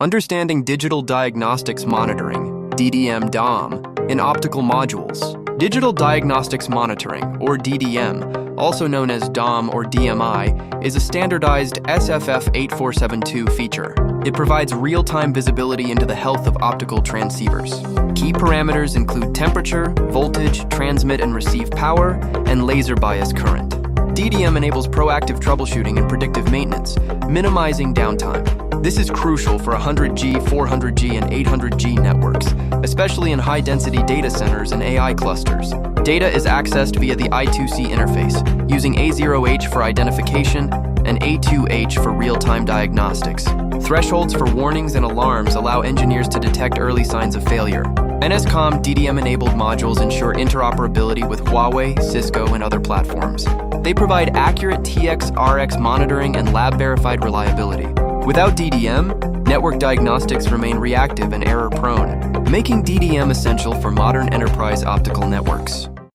Understanding Digital Diagnostics Monitoring, DDM-DOM, in optical modules. Digital Diagnostics Monitoring, or DDM, also known as DOM or DMI, is a standardized SFF 8472 feature. It provides real-time visibility into the health of optical transceivers. Key parameters include temperature, voltage, transmit and receive power, and laser bias current. DDM enables proactive troubleshooting and predictive maintenance, minimizing downtime. This is crucial for 100G, 400G, and 800G networks, especially in high-density data centers and AI clusters. Data is accessed via the I2C interface, using A0H for identification and A2H for real-time diagnostics. Thresholds for warnings and alarms allow engineers to detect early signs of failure. NSComm DDM-enabled modules ensure interoperability with Huawei, Cisco, and other platforms. They provide accurate TX-RX monitoring and lab-verified reliability. Without DDM, network diagnostics remain reactive and error-prone, making DDM essential for modern enterprise optical networks.